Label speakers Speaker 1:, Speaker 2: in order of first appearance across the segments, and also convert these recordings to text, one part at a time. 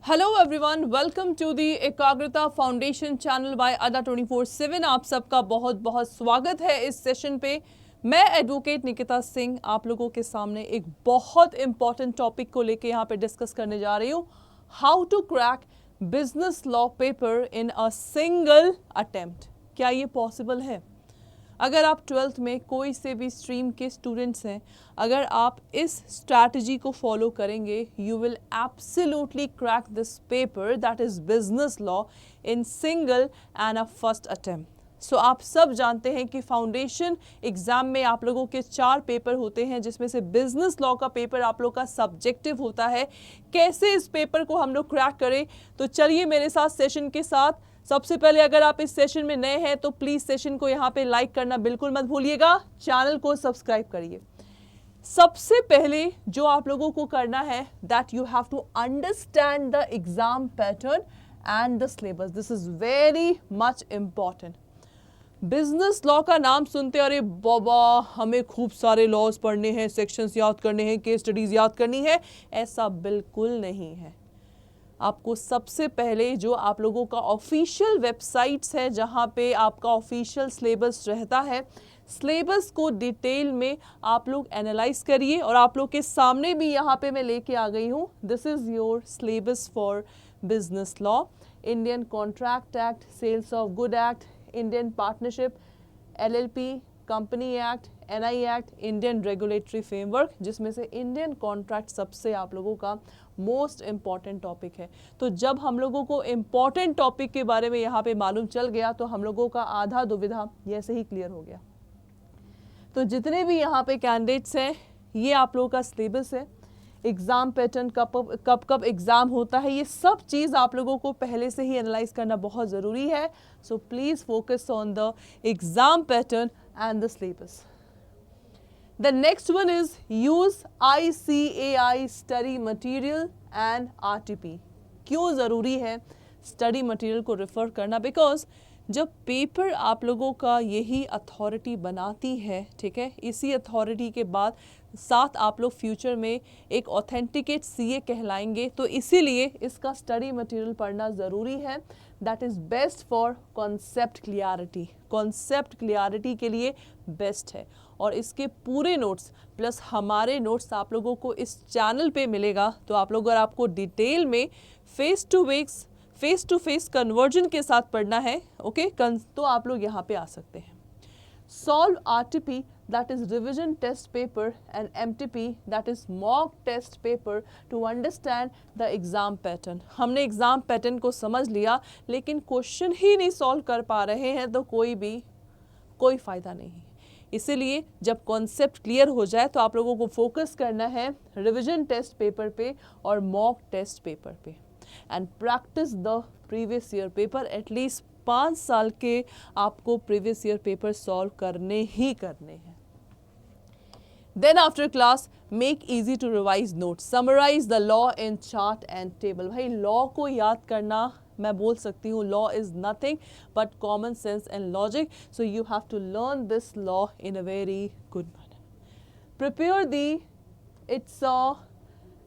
Speaker 1: Hello everyone, welcome to the Ekagrata foundation channel bye अड्डा 24/7। आप सबका बहुत बहुत स्वागत है इस सेशन पे। मैं एडवोकेट निकिता सिंह आप लोगों के सामने एक बहुत इंपॉर्टेंट टॉपिक को लेके यहाँ पे डिस्कस करने जा रही हूँ। How to crack business law paper in a single attempt. क्या ये पॉसिबल है? अगर आप 12th में कोई से भी स्ट्रीम के स्टूडेंट्स हैं, अगर आप इस स्ट्रैटेजी को फॉलो करेंगे, you will absolutely crack this paper that is business law in single and a first attempt. So आप सब जानते हैं कि फाउंडेशन एग्जाम में आप लोगों के 4 पेपर होते हैं, जिसमें से बिजनेस लॉ का पेपर आप लोग का सब्जेक्टिव होता है। कैसे इस पेपर को हम लोग क्रैक करें, तो चलिए मेरे साथ सेशन के साथ। सबसे पहले अगर आप इस सेशन में नए हैं तो प्लीज सेशन को यहाँ पे लाइक करना बिल्कुल मत भूलिएगा, चैनल को सब्सक्राइब करिए। सबसे पहले जो आप लोगों को करना है, that you have to understand the exam pattern and the syllabus. This is very much important. Business law का नाम सुनते अरे बाबा हमें खूब सारे लॉज पढ़ने हैं, सेक्शंस याद करने हैं, केस स्टडीज याद करनी है, ऐसा बिल्कुल नहीं है। आपको सबसे पहले जो आप लोगों का ऑफिशियल वेबसाइट्स है, जहाँ पे आपका ऑफिशियल सिलेबस रहता है, सिलेबस को डिटेल में आप लोग एनालाइज करिए। और आप लोग के सामने भी यहाँ पे मैं लेके आ गई हूँ, this is your syllabus for business law. Indian contract act, sales of good act, Indian partnership, LLP, company act, NI act, Indian regulatory framework, जिसमें से इंडियन कॉन्ट्रैक्ट सबसे आप लोगों का मोस्ट इम्पॉर्टेंट टॉपिक है। तो जब हम लोगों को इम्पॉर्टेंट टॉपिक के बारे में यहाँ पे मालूम चल गया तो हम लोगों का आधा दुविधा ऐसे ही क्लियर हो गया। तो जितने भी यहाँ पे कैंडिडेट्स हैं, ये आप लोगों का सिलेबस है। एग्ज़ाम पैटर्न कब कब एग्ज़ाम होता है, ये सब चीज़ आप लोगों को पहले से ही एनालाइज करना बहुत ज़रूरी है। So please focus on the exam pattern and the syllabus. The next one is use ICAI study material and RTP। क्यों ज़रूरी है स्टडी मटेरियल को रेफर करना? बिकॉज जब पेपर आप लोगों का यही अथॉरिटी बनाती है, ठीक है, इसी अथॉरिटी के बाद साथ आप लोग फ्यूचर में एक ऑथेंटिकेट CA कहलाएंगे, तो इसीलिए इसका स्टडी मटेरियल पढ़ना ज़रूरी है। That is best for concept clarity. Concept clarity के लिए बेस्ट है। और इसके पूरे नोट्स प्लस हमारे नोट्स आप लोगों को इस चैनल पे मिलेगा। तो आप लोग अगर आपको डिटेल में फेस टू फेस कन्वर्जन के साथ पढ़ना है, ओके, तो आप लोग यहाँ पे आ सकते हैं। Solve RTP, that is revision test paper, and MTP, that is mock test paper, to understand the exam pattern। हमने एग्जाम पैटर्न को समझ लिया, लेकिन क्वेश्चन ही नहीं सॉल्व कर पा रहे हैं तो कोई फायदा नहीं है। इसीलिए जब कॉन्सेप्ट क्लियर हो जाए तो आप लोगों को फोकस करना है रिविजन टेस्ट पेपर पे और मॉक टेस्ट पेपर पे, and practice the previous year paper. At least 5 साल के आपको प्रीवियस ईयर पेपर सॉल्व करने ही करने हैं। Then after class make easy to revise notes, summarise the law in chart and table. भाई लॉ को याद करना, मैं बोल सकती हूँ, law is nothing but common sense and logic. So you have to learn this law in a very good manner. Prepare the its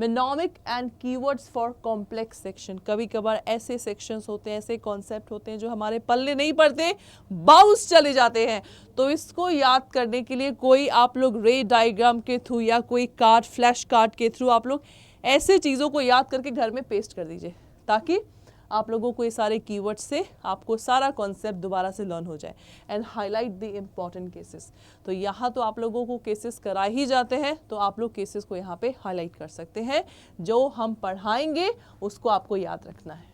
Speaker 1: mnemonic and keywords for complex section. कभी कभार ऐसे सेक्शंस होते हैं, ऐसे कॉन्सेप्ट होते हैं जो हमारे पल्ले नहीं पड़ते, बाउंस चले जाते हैं। तो इसको याद करने के लिए कोई आप लोग रे डायग्राम के थ्रू या कोई कार्ड, फ्लैश कार्ड के थ्रू आप लोग ऐसे चीज़ों को याद करके घर में पेस्ट कर दीजिए, ताकि आप लोगों को ये सारे कीवर्ड से आपको सारा कॉन्सेप्ट दोबारा से लर्न हो जाए। And highlight the important cases. तो यहाँ तो आप लोगों को केसेस कराए ही जाते हैं, तो आप लोग केसेस को यहाँ पे हाईलाइट कर सकते हैं। जो हम पढ़ाएंगे उसको आपको याद रखना है।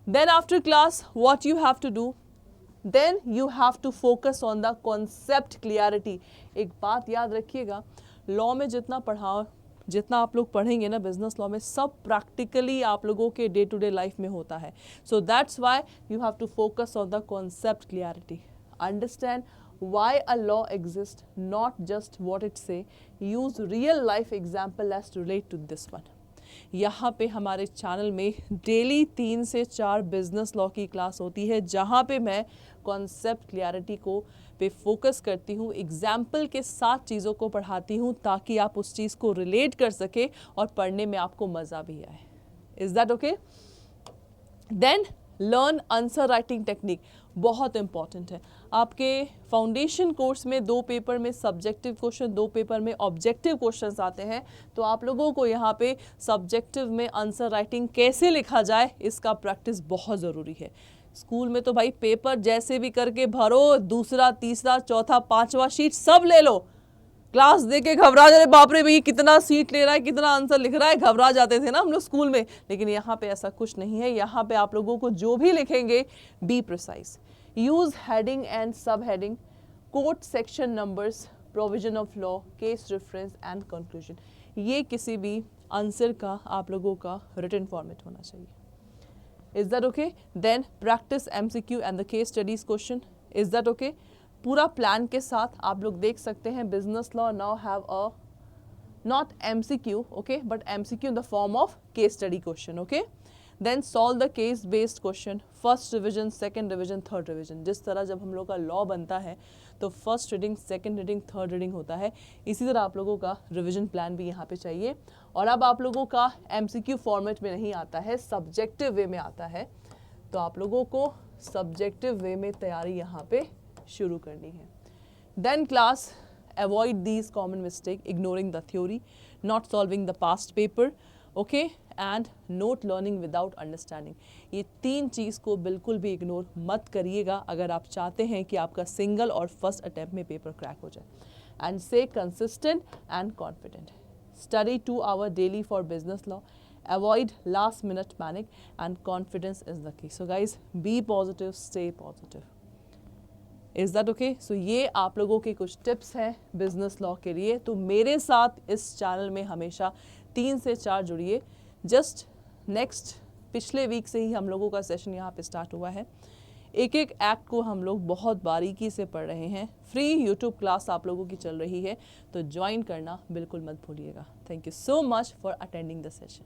Speaker 1: Then after class what you have to do, then you have to focus on the concept clarity. एक बात याद रखिएगा, लॉ में जितना आप लोग पढ़ेंगे ना बिजनेस लॉ में, सब प्रैक्टिकली आप लोगों के डे टू डे लाइफ में होता है। So that's why you have to focus on the concept clarity. Understand why a law exist, not just what it say. Use real life example as to relate to this one. यहाँ पे हमारे channel में daily 3 से 4 business law की class होती है, जहाँ पे मैं कॉन्सेप्ट क्लियरिटी को पे फोकस करती हूँ, एग्जाम्पल के साथ चीज़ों को पढ़ाती हूँ, ताकि आप उस चीज़ को रिलेट कर सके और पढ़ने में आपको मज़ा भी आए। Is that okay? Then learn answer writing technique, बहुत इंपॉर्टेंट है। आपके फाउंडेशन कोर्स में 2 पेपर में सब्जेक्टिव क्वेश्चन, 2 पेपर में ऑब्जेक्टिव क्वेश्चंस आते हैं, तो आप लोगों को यहाँ पे सब्जेक्टिव में आंसर राइटिंग कैसे लिखा जाए इसका प्रैक्टिस बहुत ज़रूरी है। स्कूल में तो भाई पेपर जैसे भी करके भरो, दूसरा, तीसरा, चौथा, 5वां शीट सब ले लो, क्लास देके घबरा जाए, बाप रे भाई कितना सीट ले रहा है, कितना आंसर लिख रहा है, घबरा जाते थे ना हम लोग स्कूल में। लेकिन यहाँ पे ऐसा कुछ नहीं है। यहाँ पे आप लोगों को जो भी लिखेंगे, be precise, use heading and sub heading, quote section numbers, provision of law, case reference and conclusion. ये किसी भी आंसर का आप लोगों का रिटन फॉर्मेट होना चाहिए। Is that okay? Then practice MCQ and the case studies question. Is that okay? पूरा प्लान के साथ आप लोग देख सकते हैं business law now have a not MCQ, okay, but MCQ in the form of case study question, okay. Then solve the case based question, first revision, second revision, third revision. जिस तरह जब हम लोग का लॉ बनता है तो first reading, second reading, third reading होता है, इसी तरह आप लोगों का रिविजन प्लान भी यहाँ पे चाहिए। और अब आप लोगों का MCQ फॉर्मेट में नहीं आता है, सब्जेक्टिव वे में आता है, तो आप लोगों को सब्जेक्टिव वे में तैयारी यहाँ पे शुरू करनी है। Then class, avoid these common mistake, ignoring the theory, not solving the past paper, okay, and note learning without understanding. ये 3 चीज़ को बिल्कुल भी इग्नोर मत करिएगा अगर आप चाहते हैं कि आपका सिंगल और फर्स्ट अटेम्प्ट में पेपर क्रैक हो जाए। एंड से consistent and confident, study 2 hours daily for business law, avoid last minute panic, and confidence is the key. So guys, be positive, stay positive. Is that okay? So ये आप लोगों के कुछ tips हैं business law के लिए। तो मेरे साथ इस चैनल में हमेशा 3 से 4 जुड़िए। जस्ट नेक्स्ट पिछले वीक से ही हम लोगों का सेशन यहाँ पे स्टार्ट हुआ है। एक एक एक्ट को हम लोग बहुत बारीकी से पढ़ रहे हैं। फ्री यूट्यूब क्लास आप लोगों की चल रही है, तो ज्वाइन करना बिल्कुल मत भूलिएगा। Thank you so much for attending the session.